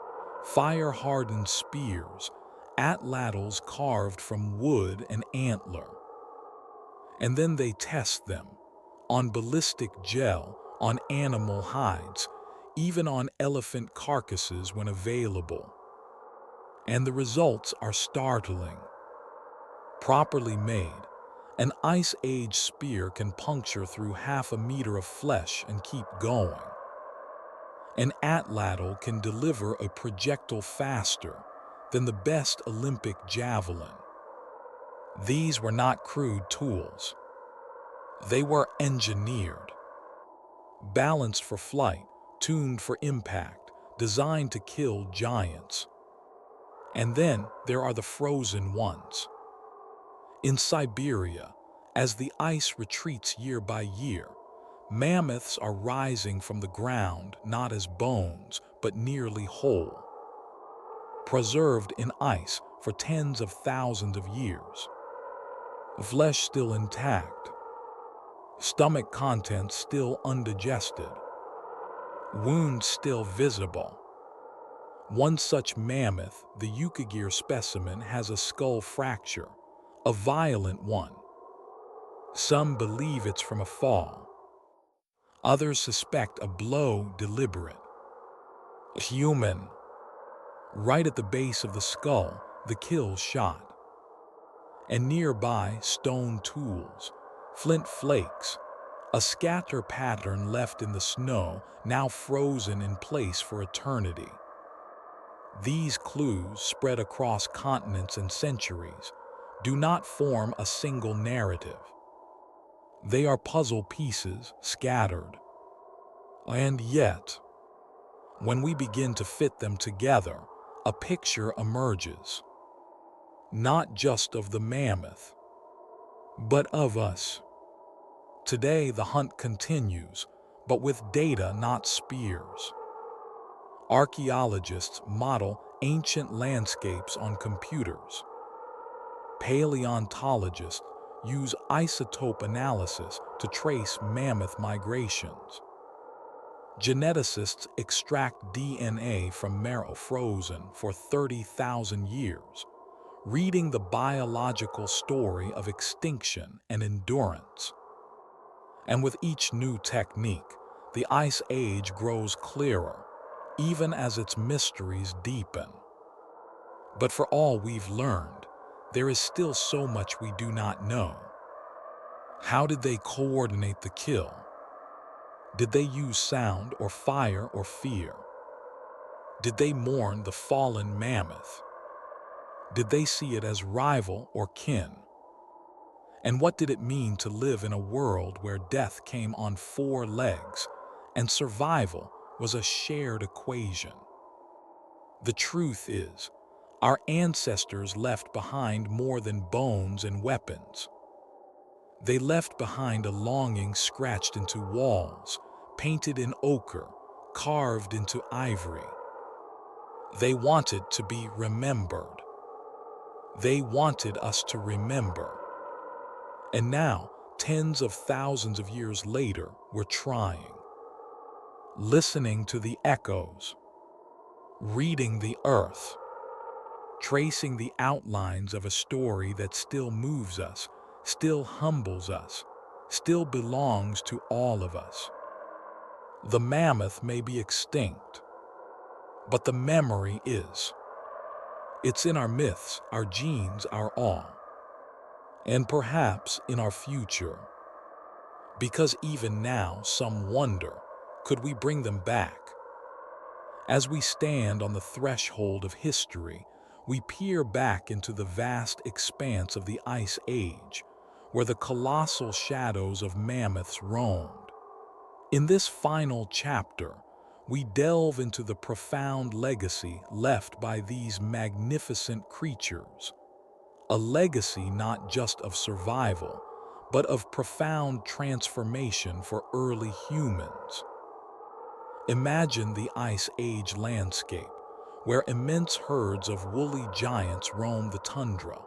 fire-hardened spears, atlatls carved from wood and antler. And then they test them on ballistic gel, on animal hides, even on elephant carcasses when available. And the results are startling. Properly made, an Ice Age spear can puncture through half a meter of flesh and keep going. An atlatl can deliver a projectile faster than the best Olympic javelin. These were not crude tools. They were engineered, balanced for flight, tuned for impact, designed to kill giants. And then there are the frozen ones. In Siberia, as the ice retreats year by year, mammoths are rising from the ground not as bones, but nearly whole, preserved in ice for tens of thousands of years. Flesh still intact, stomach contents still undigested, wounds still visible. One such mammoth, the Yukagir specimen, has a skull fracture, a violent one. Some believe it's from a fall. Others suspect a blow deliberate. Human. Right at the base of the skull, the kill shot. And nearby, stone tools, Flint flakes, a scatter pattern left in the snow, now frozen in place for eternity. These clues, spread across continents and centuries, do not form a single narrative. They are puzzle pieces scattered. And yet, when we begin to fit them together, a picture emerges, not just of the mammoth, but of us. Today, the hunt continues, but with data, not spears. Archaeologists model ancient landscapes on computers. Paleontologists use isotope analysis to trace mammoth migrations. Geneticists extract DNA from marrow frozen for 30,000 years, reading the biological story of extinction and endurance. And with each new technique, the Ice Age grows clearer, even as its mysteries deepen. But for all we've learned, there is still so much we do not know. How did they coordinate the kill? Did they use sound or fire or fear? Did they mourn the fallen mammoth? Did they see it as rival or kin? And what did it mean to live in a world where death came on 4 legs and survival was a shared equation? The truth is, our ancestors left behind more than bones and weapons. They left behind a longing scratched into walls, painted in ochre, carved into ivory. They wanted to be remembered. They wanted us to remember. And now, tens of thousands of years later, we're trying. Listening to the echoes, reading the earth, tracing the outlines of a story that still moves us, still humbles us, still belongs to all of us. The mammoth may be extinct, but the memory is. It's in our myths, our genes, our awe, and perhaps in our future. Because even now, some wonder, could we bring them back? As we stand on the threshold of history, we peer back into the vast expanse of the Ice Age, where the colossal shadows of mammoths roamed. In this final chapter, we delve into the profound legacy left by these magnificent creatures, a legacy not just of survival, but of profound transformation for early humans. Imagine the Ice Age landscape, where immense herds of woolly giants roam the tundra.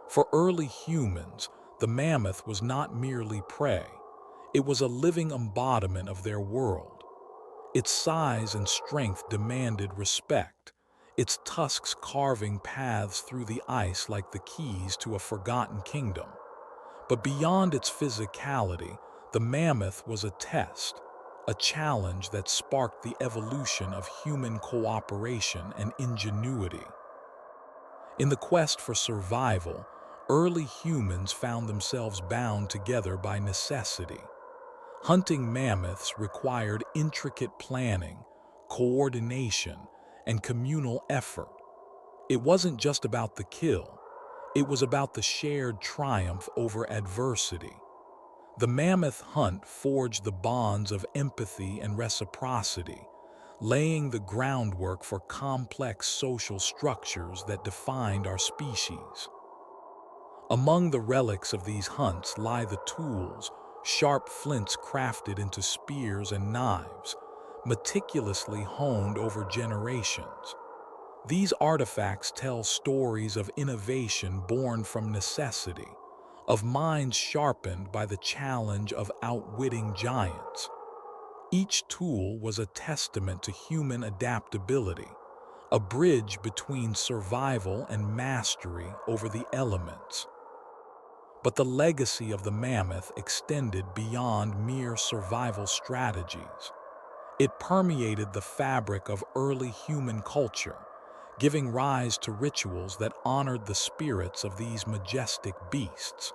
For early humans, the mammoth was not merely prey. It was a living embodiment of their world. Its size and strength demanded respect, its tusks carving paths through the ice like the keys to a forgotten kingdom. But beyond its physicality, the mammoth was a test, a challenge that sparked the evolution of human cooperation and ingenuity. In the quest for survival, early humans found themselves bound together by necessity. Hunting mammoths required intricate planning, coordination, and communal effort. It wasn't just about the kill, it was about the shared triumph over adversity. The mammoth hunt forged the bonds of empathy and reciprocity, laying the groundwork for complex social structures that defined our species. Among the relics of these hunts lie the tools, sharp flints crafted into spears and knives, meticulously honed over generations. These artifacts tell stories of innovation born from necessity, of minds sharpened by the challenge of outwitting giants. Each tool was a testament to human adaptability, a bridge between survival and mastery over the elements. But the legacy of the mammoth extended beyond mere survival strategies. It permeated the fabric of early human culture, giving rise to rituals that honored the spirits of these majestic beasts.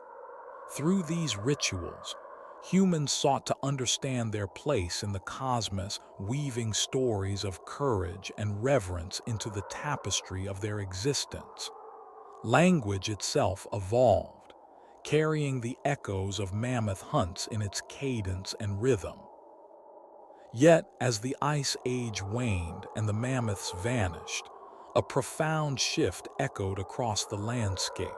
Through these rituals, humans sought to understand their place in the cosmos, weaving stories of courage and reverence into the tapestry of their existence. Language itself evolved, carrying the echoes of mammoth hunts in its cadence and rhythm. Yet, as the Ice Age waned and the mammoths vanished, a profound shift echoed across the landscape.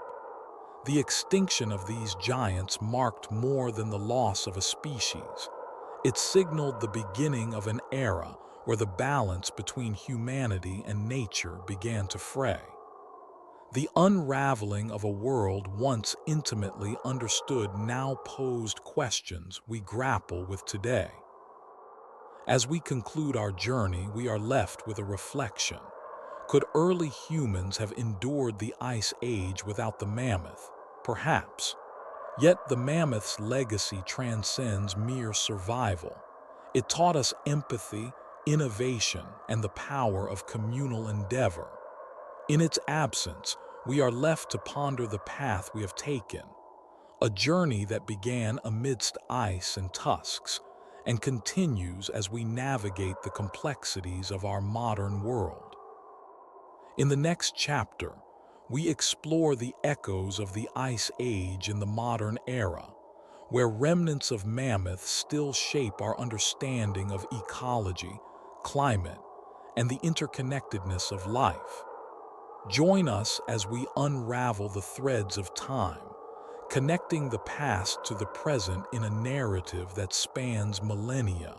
The extinction of these giants marked more than the loss of a species. It signaled the beginning of an era where the balance between humanity and nature began to fray. The unraveling of a world once intimately understood now posed questions we grapple with today. As we conclude our journey, we are left with a reflection. Could early humans have endured the Ice Age without the mammoth? Perhaps. Yet the mammoth's legacy transcends mere survival. It taught us empathy, innovation, and the power of communal endeavor. In its absence, we are left to ponder the path we have taken, a journey that began amidst ice and tusks, and continues as we navigate the complexities of our modern world. In the next chapter, we explore the echoes of the Ice Age in the modern era, where remnants of mammoths still shape our understanding of ecology, climate, and the interconnectedness of life. Join us as we unravel the threads of time, connecting the past to the present in a narrative that spans millennia.